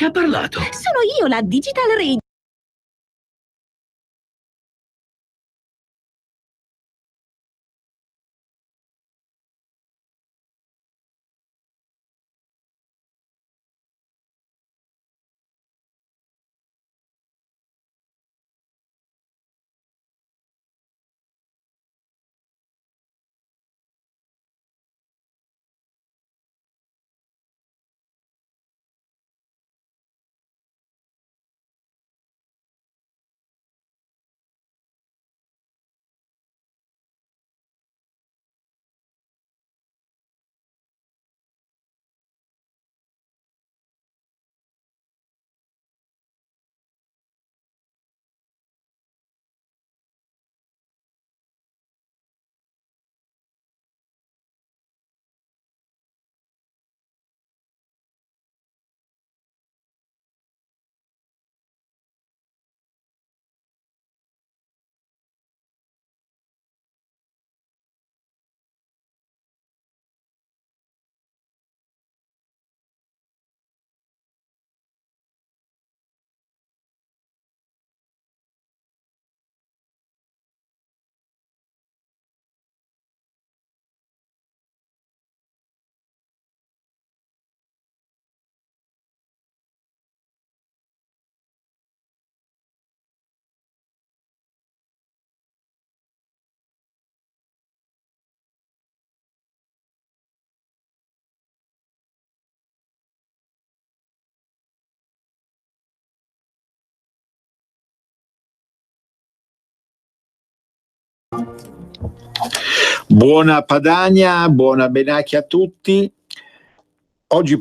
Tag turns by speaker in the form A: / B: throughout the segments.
A: ha parlato?
B: Sono io, la Digital Radio.
C: Buona Padania, buona Benacchi a tutti. Oggi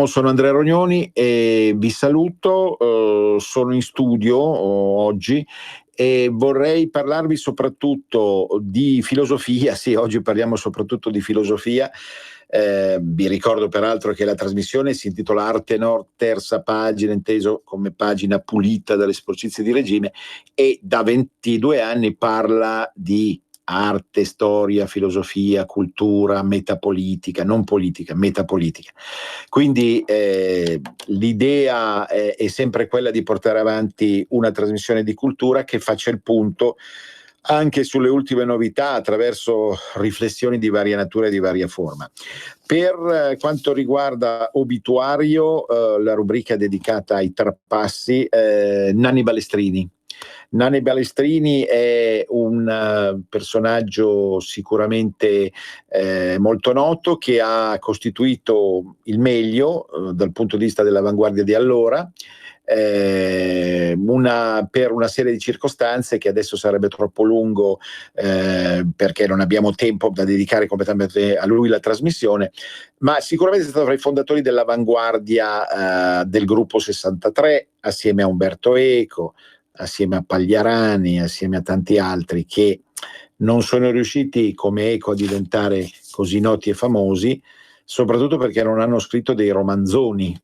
C: sono Andrea Rognoni e vi saluto, sono in studio oggi e vorrei parlarvi soprattutto di filosofia. Sì, oggi parliamo soprattutto di filosofia. Vi ricordo peraltro che la trasmissione si intitola Arte Nord, terza pagina, inteso come pagina pulita dalle sporcizie di regime, e da 22 anni parla di arte, storia, filosofia, cultura, metapolitica, non politica, metapolitica. Quindi l'idea è sempre quella di portare avanti una trasmissione di cultura che faccia il punto anche sulle ultime novità attraverso riflessioni di varia natura e di varia forma. Per quanto riguarda Obituario, la rubrica dedicata ai trappassi, Nanni Balestrini. Nanni Balestrini è un personaggio sicuramente molto noto, che ha costituito il meglio dal punto di vista dell'avanguardia di allora, per una serie di circostanze che adesso sarebbe troppo lungo perché non abbiamo tempo da dedicare completamente a lui la trasmissione, ma sicuramente è stato tra i fondatori dell'avanguardia del gruppo 63, assieme a Umberto Eco, assieme a Pagliarani, assieme a tanti altri che non sono riusciti come Eco a diventare così noti e famosi, soprattutto perché non hanno scritto dei romanzoni,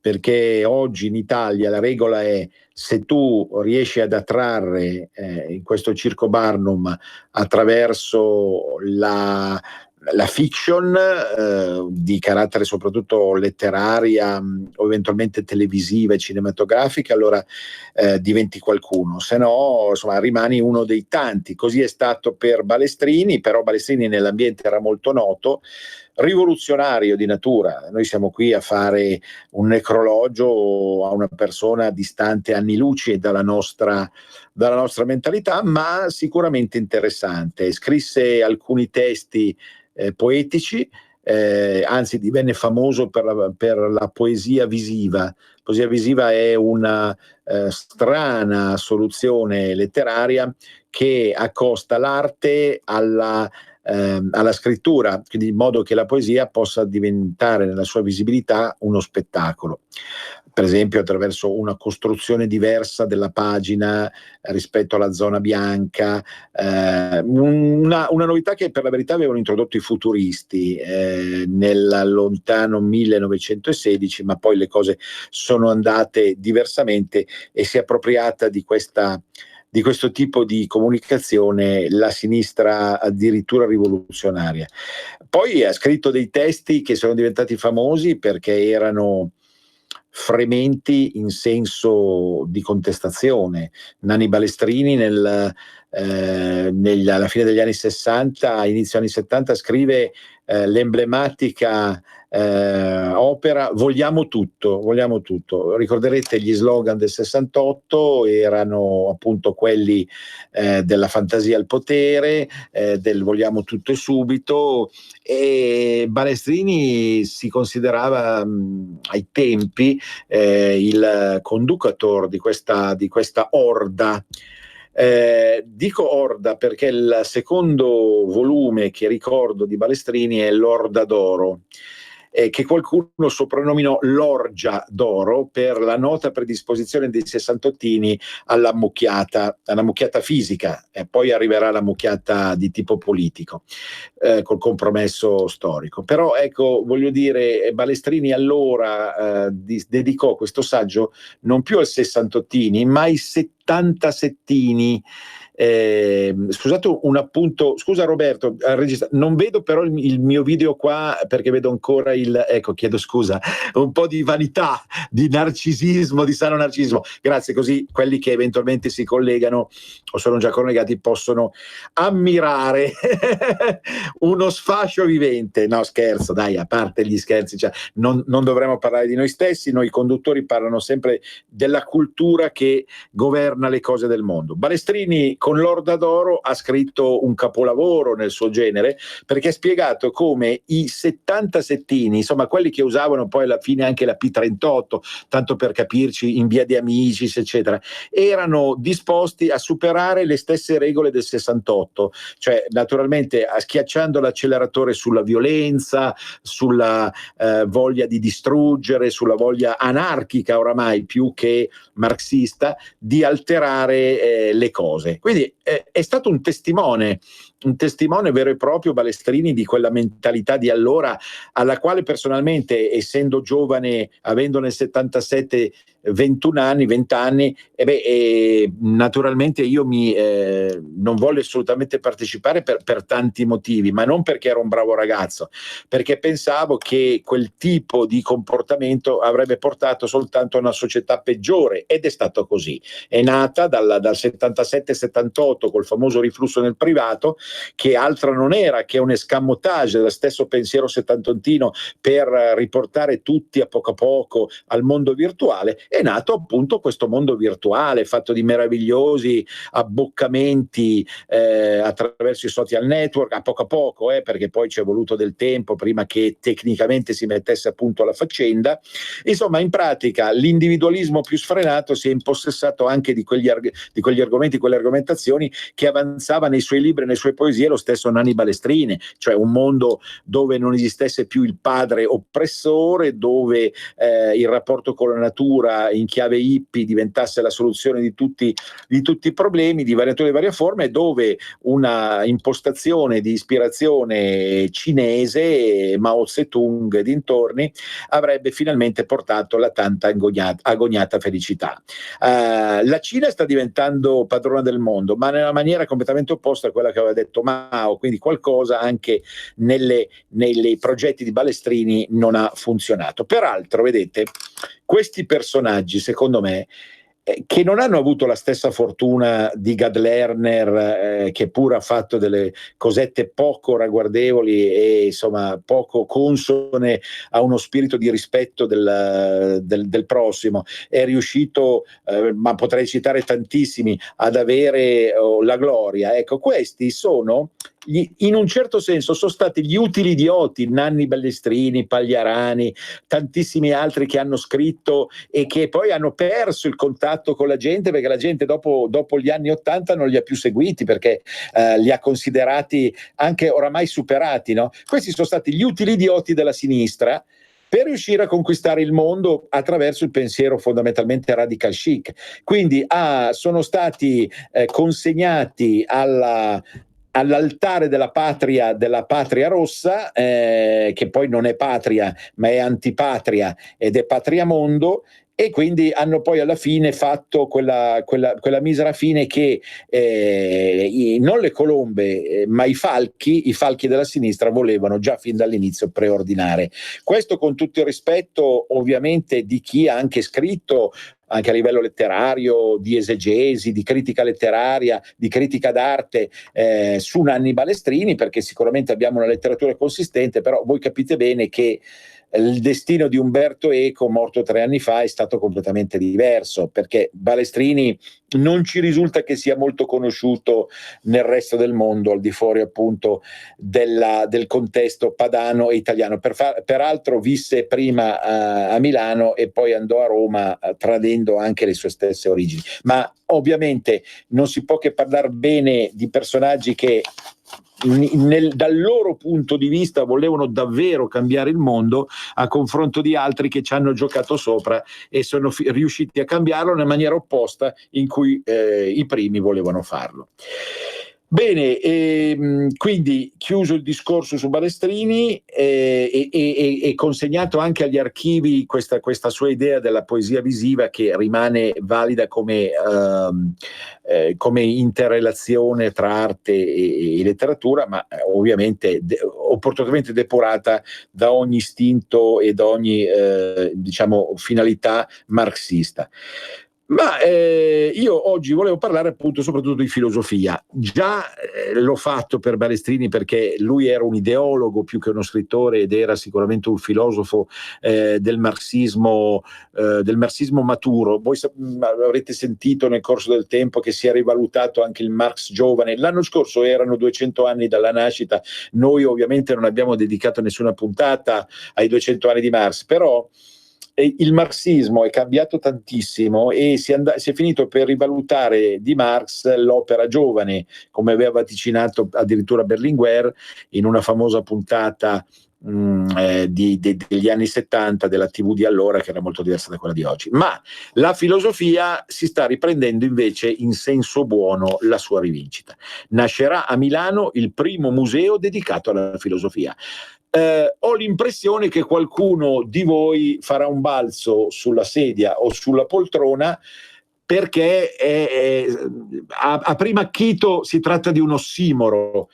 C: perché oggi in Italia la regola è: se tu riesci ad attrarre in questo circo Barnum attraverso la fiction di carattere soprattutto letteraria o eventualmente televisiva e cinematografica, allora diventi qualcuno, se no insomma rimani uno dei tanti. Così è stato per Balestrini, però Balestrini nell'ambiente era molto noto, rivoluzionario di natura. Noi siamo qui a fare un necrologio a una persona distante anni luce dalla nostra mentalità, ma sicuramente interessante. Scrisse alcuni testi poetici, anzi divenne famoso per la poesia visiva. Poesia visiva è una strana soluzione letteraria che accosta l'arte alla scrittura, quindi in modo che la poesia possa diventare nella sua visibilità uno spettacolo, per esempio attraverso una costruzione diversa della pagina rispetto alla zona bianca, una novità che per la verità avevano introdotto i futuristi nel lontano 1916, ma poi le cose sono andate diversamente e si è appropriata di questo tipo di comunicazione la sinistra addirittura rivoluzionaria. Poi ha scritto dei testi che sono diventati famosi perché erano frementi in senso di contestazione. Nanni Balestrini alla fine degli anni 60, inizio anni 70, scrive l'emblematica opera Vogliamo tutto, vogliamo tutto. Ricorderete gli slogan del 68, erano appunto quelli della fantasia al potere, del vogliamo tutto e subito, e Balestrini si considerava ai tempi il conducatore di questa orda. Dico orda perché il secondo volume che ricordo di Balestrini è L'Orda d'Oro, che qualcuno soprannominò l'orgia d'oro per la nota predisposizione dei sessantottini alla mucchiata fisica, e poi arriverà la mucchiata di tipo politico, col compromesso storico. Però ecco, voglio dire, Balestrini allora dedicò questo saggio non più ai sessantottini, ma ai settantasettini. Scusate un appunto, scusa Roberto, non vedo però il mio video qua perché vedo ancora ecco, chiedo scusa, un po' di vanità, di narcisismo, di sano narcisismo, grazie, così quelli che eventualmente si collegano o sono già collegati possono ammirare uno sfascio vivente. No, scherzo, dai, a parte gli scherzi, cioè, non dovremmo parlare di noi stessi, noi conduttori parlano sempre della cultura che governa le cose del mondo. Balestrini con l'Orda d'Oro ha scritto un capolavoro nel suo genere, perché ha spiegato come i settantasettini, insomma quelli che usavano poi alla fine anche la P38, tanto per capirci, in via di Amicis eccetera, erano disposti a superare le stesse regole del 68, cioè naturalmente schiacciando l'acceleratore sulla violenza, sulla voglia di distruggere, sulla voglia anarchica oramai più che marxista di alterare le cose. Quindi è stato un testimone vero e proprio Balestrini di quella mentalità di allora, alla quale personalmente, essendo giovane, avendo nel 77 21 anni, 20 anni, naturalmente io non voglio assolutamente partecipare per tanti motivi, ma non perché ero un bravo ragazzo, perché pensavo che quel tipo di comportamento avrebbe portato soltanto a una società peggiore, ed è stato così. È nata dal 77-78 col famoso riflusso nel privato, che altro non era che un escamotage dello stesso pensiero settantontino per riportare tutti a poco al mondo virtuale. È nato appunto questo mondo virtuale fatto di meravigliosi abboccamenti attraverso i social network, a poco, perché poi ci è voluto del tempo prima che tecnicamente si mettesse a punto la faccenda. Insomma, in pratica l'individualismo più sfrenato si è impossessato anche di quegli argomenti, quelle argomentazioni che avanzava nei suoi libri, nelle sue poesie, lo stesso Nanni Balestrini, cioè un mondo dove non esistesse più il padre oppressore, dove il rapporto con la natura in chiave hippie diventasse la soluzione di tutti i problemi di varia natura e varia forma, e dove una impostazione di ispirazione cinese, Mao Zedong e dintorni, avrebbe finalmente portato la tanta agoniata felicità. La Cina sta diventando padrona del mondo, ma nella maniera completamente opposta a quella che aveva detto Mao, quindi qualcosa anche nei progetti di Balestrini non ha funzionato. Peraltro, vedete, questi personaggi, secondo me, che non hanno avuto la stessa fortuna di Gad Lerner, che pure ha fatto delle cosette poco ragguardevoli e insomma poco consone a uno spirito di rispetto del prossimo, è riuscito, ma potrei citare tantissimi, ad avere la gloria. Ecco, questi sono in un certo senso sono stati gli utili idioti, Nanni Balestrini, Pagliarani, tantissimi altri che hanno scritto e che poi hanno perso il contatto con la gente, perché la gente dopo gli anni '80 non li ha più seguiti, perché li ha considerati anche oramai superati, no? Questi sono stati gli utili idioti della sinistra per riuscire a conquistare il mondo attraverso il pensiero fondamentalmente radical chic. Quindi sono stati consegnati all'altare della patria rossa, che poi non è patria ma è antipatria ed è patriamondo, e quindi hanno poi alla fine fatto quella misera fine che non le colombe ma i falchi della sinistra volevano già fin dall'inizio preordinare. Questo con tutto il rispetto ovviamente di chi ha anche scritto anche a livello letterario, di esegesi, di critica letteraria, di critica d'arte su Nanni Balestrini, perché sicuramente abbiamo una letteratura consistente, però voi capite bene che il destino di Umberto Eco, morto 3 anni fa, è stato completamente diverso, perché Balestrini non ci risulta che sia molto conosciuto nel resto del mondo, al di fuori appunto del contesto padano e italiano. Peraltro visse prima a Milano e poi andò a Roma, tradendo anche le sue stesse origini. Ma ovviamente non si può che parlare bene di personaggi che dal loro punto di vista volevano davvero cambiare il mondo, a confronto di altri che ci hanno giocato sopra e sono riusciti a cambiarlo nella maniera opposta in cui i primi volevano farlo. Bene, quindi chiuso il discorso su Balestrini e consegnato anche agli archivi questa sua idea della poesia visiva, che rimane valida come interrelazione tra arte e letteratura, ma ovviamente opportunamente depurata da ogni istinto e da ogni diciamo finalità marxista. Ma io oggi volevo parlare appunto soprattutto di filosofia. Già l'ho fatto per Balestrini, perché lui era un ideologo più che uno scrittore ed era sicuramente un filosofo del marxismo maturo. Voi avrete sentito nel corso del tempo che si è rivalutato anche il Marx giovane. L'anno scorso erano 200 anni dalla nascita, noi ovviamente non abbiamo dedicato nessuna puntata ai 200 anni di Marx, però il marxismo è cambiato tantissimo e si è finito per rivalutare di Marx l'opera giovane, come aveva vaticinato addirittura Berlinguer in una famosa puntata degli anni 70 della TV di allora, che era molto diversa da quella di oggi. Ma la filosofia si sta riprendendo invece in senso buono la sua rivincita. Nascerà a Milano il primo museo dedicato alla filosofia. Ho l'impressione che qualcuno di voi farà un balzo sulla sedia o sulla poltrona, perché a prima acchito si tratta di un ossimoro.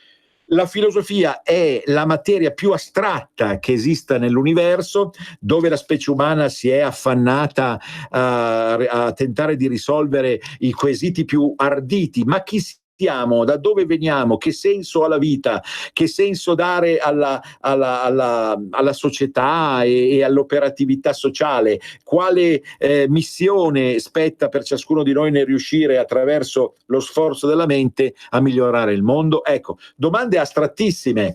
C: La filosofia è la materia più astratta che esista nell'universo, dove la specie umana si è affannata a tentare di risolvere i quesiti più arditi. Ma chi siamo? Da dove veniamo? Che senso ha la vita? Che senso dare alla società e all'operatività sociale? Quale missione spetta per ciascuno di noi nel riuscire, attraverso lo sforzo della mente, a migliorare il mondo? Ecco, domande astrattissime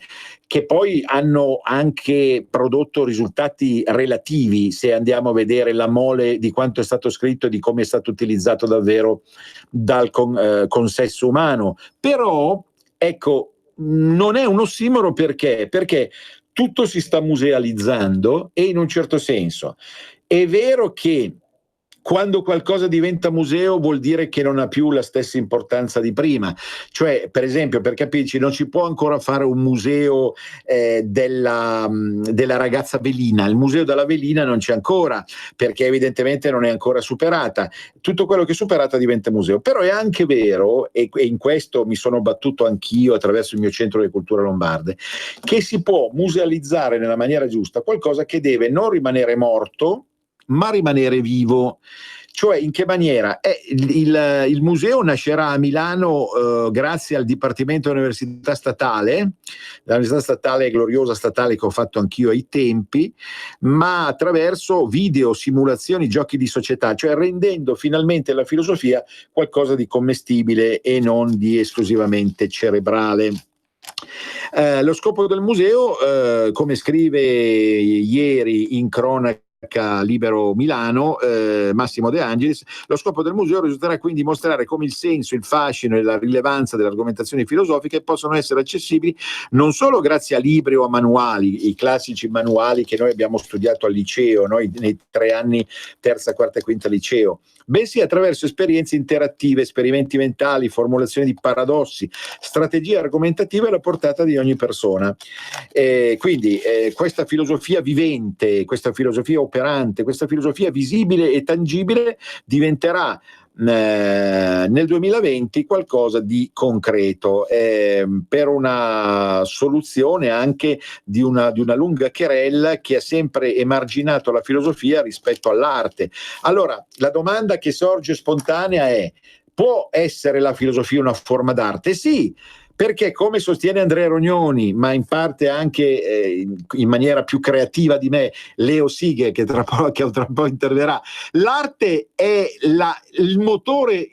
C: che poi hanno anche prodotto risultati relativi, se andiamo a vedere la mole di quanto è stato scritto e di come è stato utilizzato davvero dal consesso umano. Però, ecco, non è un ossimoro, perché tutto si sta musealizzando, e in un certo senso è vero che quando qualcosa diventa museo vuol dire che non ha più la stessa importanza di prima. Cioè, per esempio, per capirci, non si può ancora fare un museo della ragazza velina. Il museo della velina non c'è ancora, perché evidentemente non è ancora superata. Tutto quello che è superata diventa museo. Però è anche vero, e in questo mi sono battuto anch'io attraverso il mio centro di cultura lombarde, che si può musealizzare nella maniera giusta qualcosa che deve non rimanere morto, ma rimanere vivo. Cioè, in che maniera? Il museo nascerà a Milano grazie al Dipartimento dell'Università Statale, l'Università Statale, gloriosa statale, che ho fatto anch'io ai tempi, ma attraverso video, simulazioni, giochi di società, cioè rendendo finalmente la filosofia qualcosa di commestibile e non di esclusivamente cerebrale. Lo scopo del museo, come scrive ieri in cronaca Libero Milano Massimo De Angelis, lo scopo del museo risulterà quindi mostrare come il senso, il fascino e la rilevanza delle argomentazioni filosofiche possono essere accessibili non solo grazie a libri o a manuali, i classici manuali che noi abbiamo studiato al liceo, noi nei 3 anni terza, quarta e quinta liceo, bensì attraverso esperienze interattive, esperimenti mentali, formulazioni di paradossi, strategie argomentative alla portata di ogni persona. Quindi questa filosofia vivente, questa filosofia operante, questa filosofia visibile e tangibile diventerà nel 2020 qualcosa di concreto, per una soluzione anche di una lunga querella che ha sempre emarginato la filosofia rispetto all'arte. Allora, la domanda che sorge spontanea è: può essere la filosofia una forma d'arte? Sì, perché come sostiene Andrea Rognoni, ma in parte anche in maniera più creativa di me Leo Sighe, che tra un po' interverrà, l'arte è il motore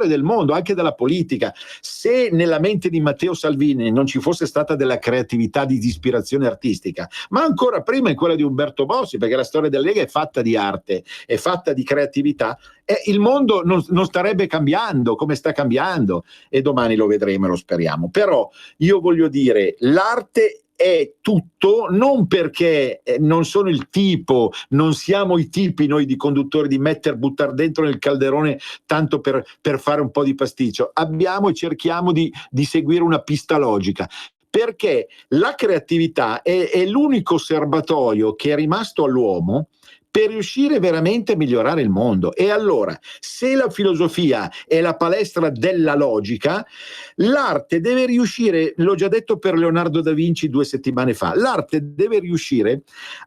C: del mondo, anche della politica. Se nella mente di Matteo Salvini non ci fosse stata della creatività di ispirazione artistica, ma ancora prima in quella di Umberto Bossi, perché la storia della Lega è fatta di arte, è fatta di creatività, il mondo non starebbe cambiando come sta cambiando, e domani lo vedremo e lo speriamo. Però io voglio dire, l'arte è tutto, non perché non sono il tipo, non siamo i tipi noi di conduttori di buttare dentro nel calderone tanto per fare un po' di pasticcio. Abbiamo e cerchiamo di seguire una pista logica, perché la creatività è l'unico serbatoio che è rimasto all'uomo per riuscire veramente a migliorare il mondo. E allora, se la filosofia è la palestra della logica, l'arte deve riuscire, l'ho già detto per Leonardo da Vinci 2 settimane fa, l'arte deve riuscire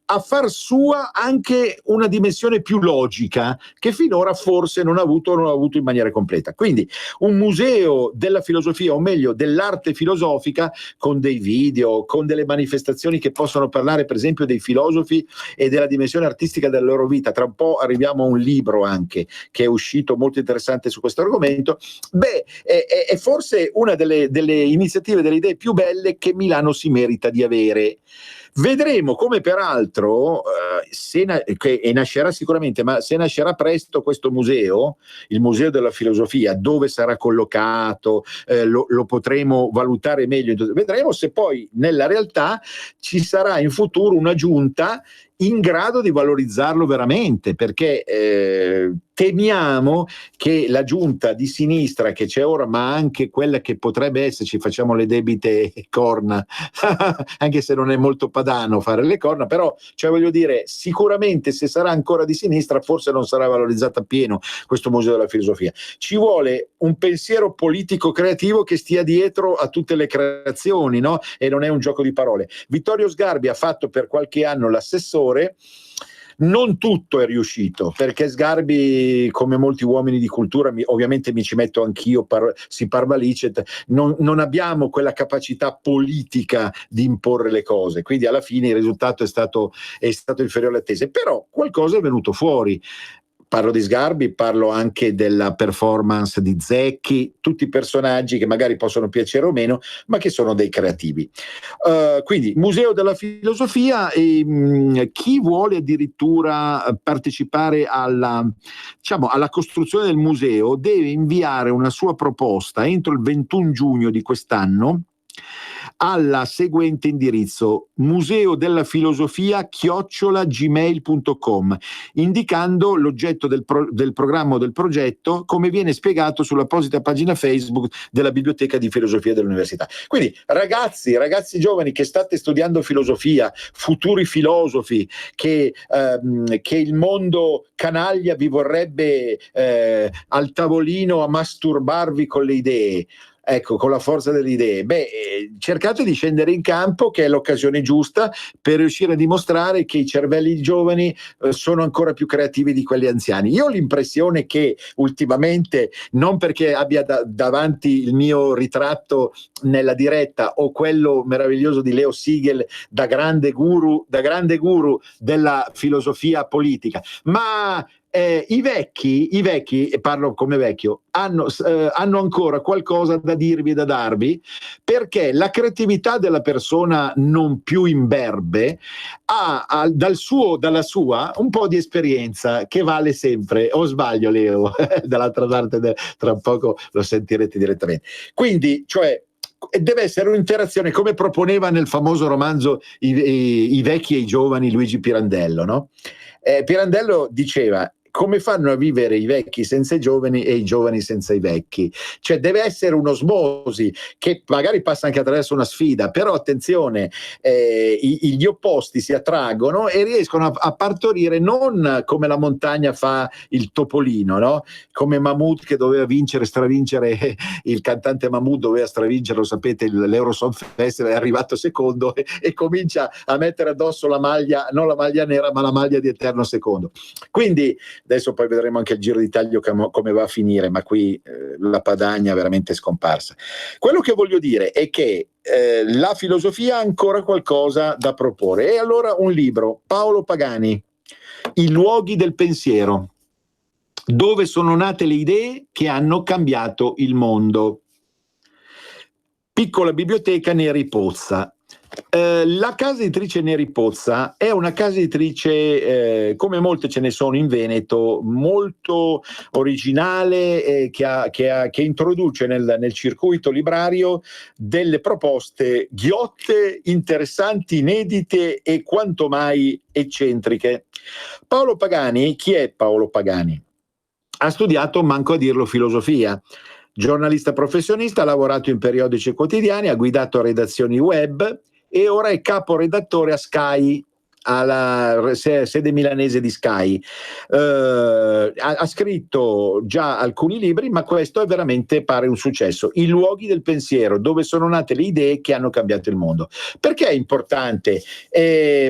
C: a far sua anche una dimensione più logica che finora forse non ha avuto in maniera completa. Quindi un museo della filosofia, o meglio dell'arte filosofica, con dei video, con delle manifestazioni che possono parlare per esempio dei filosofi e della dimensione artistica della loro vita. Tra un po' arriviamo a un libro anche che è uscito molto interessante su questo argomento. È forse una delle iniziative, delle idee più belle che Milano si merita di avere. Vedremo come peraltro nascerà sicuramente, ma se nascerà presto questo museo, il Museo della Filosofia, dove sarà collocato, lo potremo valutare meglio. Vedremo se poi nella realtà ci sarà in futuro una giunta in grado di valorizzarlo veramente, perché temiamo che la giunta di sinistra che c'è ora, ma anche quella che potrebbe esserci, facciamo le debite corna, anche se non è molto padano fare le corna, però cioè voglio dire, sicuramente se sarà ancora di sinistra forse non sarà valorizzata appieno questo Museo della Filosofia. Ci vuole un pensiero politico creativo che stia dietro a tutte le creazioni, no? E non è un gioco di parole. Vittorio Sgarbi ha fatto per qualche anno l'assessore. Non tutto è riuscito, perché Sgarbi, come molti uomini di cultura, ovviamente mi ci metto anch'io, si parva licet, non abbiamo quella capacità politica di imporre le cose, quindi alla fine il risultato è stato inferiore alle attese, però qualcosa è venuto fuori. Parlo di Sgarbi, parlo anche della performance di Zecchi, tutti personaggi che magari possono piacere o meno, ma che sono dei creativi. Quindi, Museo della Filosofia, chi vuole addirittura partecipare alla costruzione del museo deve inviare una sua proposta entro il 21 giugno di quest'anno alla seguente indirizzo: museodellafilosofia@gmail.com, indicando l'oggetto del programma o del progetto, come viene spiegato sull'apposita pagina Facebook della Biblioteca di Filosofia dell'Università. Quindi ragazzi giovani che state studiando filosofia, futuri filosofi, che il mondo canaglia vi vorrebbe al tavolino a masturbarvi con le idee, ecco, con la forza delle idee, cercate di scendere in campo, che è l'occasione giusta per riuscire a dimostrare che i cervelli giovani sono ancora più creativi di quelli anziani. Io ho l'impressione che ultimamente, non perché abbia davanti il mio ritratto nella diretta o quello meraviglioso di Leo Siegel da grande guru della filosofia politica, ma i vecchi, e parlo come vecchio, hanno ancora qualcosa da dirvi e da darvi, perché la creatività della persona non più imberbe ha dalla sua un po' di esperienza che vale sempre. O sbaglio, Leo? Dall'altra parte, tra poco lo sentirete direttamente. Quindi, cioè, deve essere un'interazione, come proponeva nel famoso romanzo I vecchi e i giovani Luigi Pirandello, no? Pirandello diceva: come fanno a vivere i vecchi senza i giovani e i giovani senza i vecchi? Cioè deve essere un'osmosi che magari passa anche attraverso una sfida, però attenzione, gli opposti si attraggono e riescono a partorire non come la montagna fa il topolino, no? Come Mahmood che doveva stravincere, il cantante Mahmood doveva stravincere, lo sapete, l'Eurosong Festival, è arrivato secondo e comincia a mettere addosso la maglia, non la maglia nera ma la maglia di eterno secondo. Quindi adesso poi vedremo anche il Giro d'Italia come va a finire, ma qui la Padania è veramente scomparsa. Quello che voglio dire è che la filosofia ha ancora qualcosa da proporre, e allora un libro, Paolo Pagani, I luoghi del pensiero, dove sono nate le idee che hanno cambiato il mondo. Piccola biblioteca Neri Pozza. La casa editrice Neri Pozza è una casa editrice, come molte ce ne sono in Veneto, molto originale, che introduce nel circuito librario delle proposte ghiotte, interessanti, inedite e quanto mai eccentriche. Paolo Pagani, chi è Paolo Pagani? Ha studiato, manco a dirlo, filosofia. Giornalista professionista, ha lavorato in periodici quotidiani, ha guidato redazioni web e ora è caporedattore a Sky, alla sede milanese di Sky. Ha scritto già alcuni libri, ma questo è veramente, pare, un successo. I luoghi del pensiero, dove sono nate le idee che hanno cambiato il mondo. Perché è importante?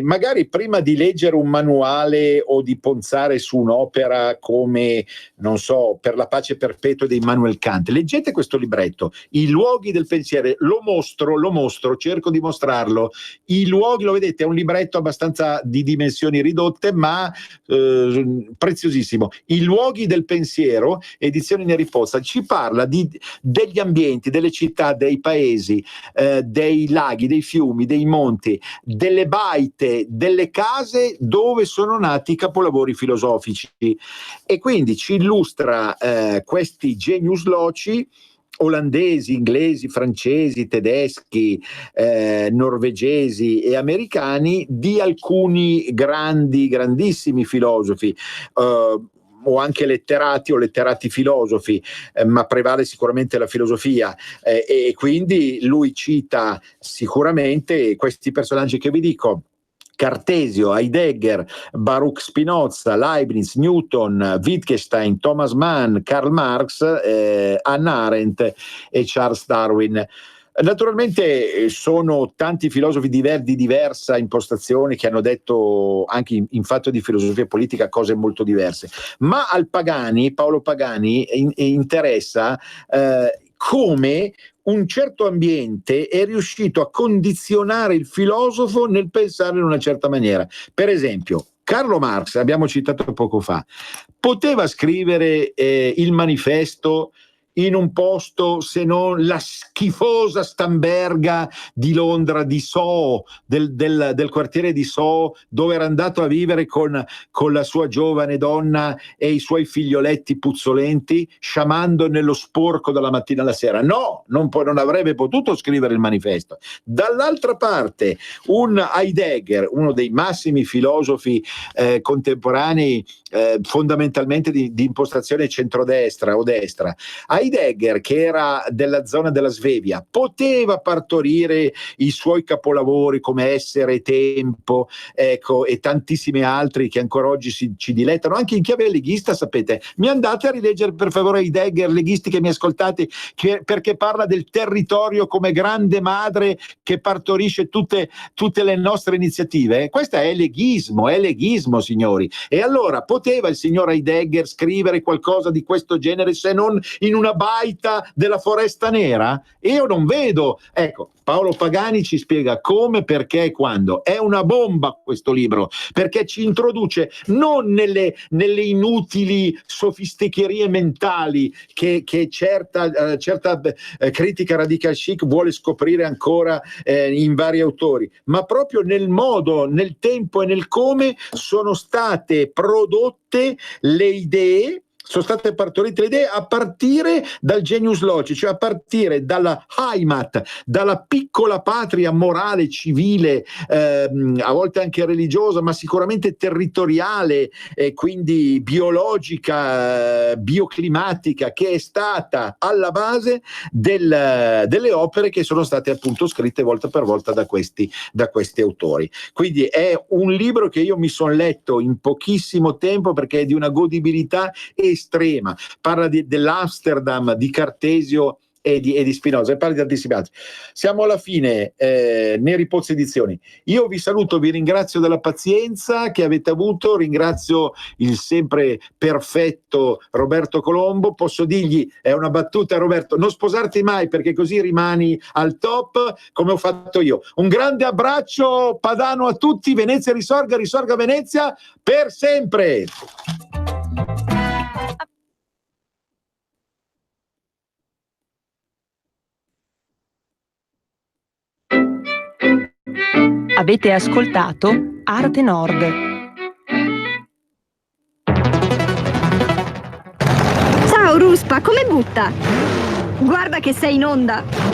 C: Magari prima di leggere un manuale o di ponzare su un'opera come, non so, Per la pace perpetua di Immanuel Kant, leggete questo libretto, I luoghi del pensiero. Lo mostro, cerco di mostrarlo. I luoghi, lo vedete, è un libretto abbastanza di dimensioni ridotte, ma preziosissimo. I luoghi del pensiero, edizioni Neri Pozza, ci parla degli ambienti, delle città, dei paesi, dei laghi, dei fiumi, dei monti, delle baite, delle case dove sono nati i capolavori filosofici, e quindi ci illustra questi genius loci olandesi, inglesi, francesi, tedeschi, norvegesi e americani, di alcuni grandissimi filosofi, o anche letterati o letterati filosofi, ma prevale sicuramente la filosofia, e quindi lui cita sicuramente questi personaggi che vi dico: Cartesio, Heidegger, Baruch Spinoza, Leibniz, Newton, Wittgenstein, Thomas Mann, Karl Marx, Hannah Arendt e Charles Darwin. Naturalmente sono tanti filosofi di diversa impostazione che hanno detto anche in fatto di filosofia politica cose molto diverse, ma al Paolo Pagani interessa come un certo ambiente è riuscito a condizionare il filosofo nel pensare in una certa maniera. Per esempio, Carlo Marx, abbiamo citato poco fa, poteva scrivere il manifesto in un posto, se non la schifosa Stamberga di Londra, di Soho, del quartiere di Soho, dove era andato a vivere con la sua giovane donna e i suoi figlioletti puzzolenti, sciamando nello sporco dalla mattina alla sera. No, non avrebbe potuto scrivere il manifesto. Dall'altra parte, un Heidegger, uno dei massimi filosofi contemporanei, fondamentalmente di impostazione centrodestra o destra, Heidegger, che era della zona della Svevia, poteva partorire i suoi capolavori come Essere e Tempo, ecco, e tantissimi altri che ancora oggi ci dilettano, anche in chiave leghista, sapete. Mi andate a rileggere per favore Heidegger, leghisti che mi ascoltate, perché parla del territorio come grande madre che partorisce tutte le nostre iniziative. Questo è leghismo, signori. E allora poteva il signor Heidegger scrivere qualcosa di questo genere se non in una baita della Foresta Nera? Io non vedo. Ecco, Paolo Pagani ci spiega come, perché e quando. È una bomba questo libro, perché ci introduce non nelle inutili sofisticherie mentali che certa critica radical chic vuole scoprire ancora in vari autori, ma proprio nel modo, nel tempo e nel come sono state prodotte le idee sono state partorite le idee a partire dal genius loci, cioè a partire dalla Heimat, dalla piccola patria morale, civile, a volte anche religiosa, ma sicuramente territoriale e quindi biologica, bioclimatica, che è stata alla base delle opere che sono state appunto scritte volta per volta da questi autori. Quindi è un libro che io mi sono letto in pochissimo tempo perché è di una godibilità estrema, parla dell'Amsterdam di Cartesio e di Spinoza, e parla di tantissimi altri. Siamo alla fine, Neri Pozzi Edizioni. Io vi saluto, vi ringrazio della pazienza che avete avuto, ringrazio il sempre perfetto Roberto Colombo. Posso dirgli, è una battuta, Roberto, non sposarti mai perché così rimani al top come ho fatto io. Un grande abbraccio padano a tutti, Venezia risorga, risorga Venezia per sempre.
B: Avete ascoltato Arte Nord.
A: Ciao Ruspa, come butta? Guarda che sei in onda.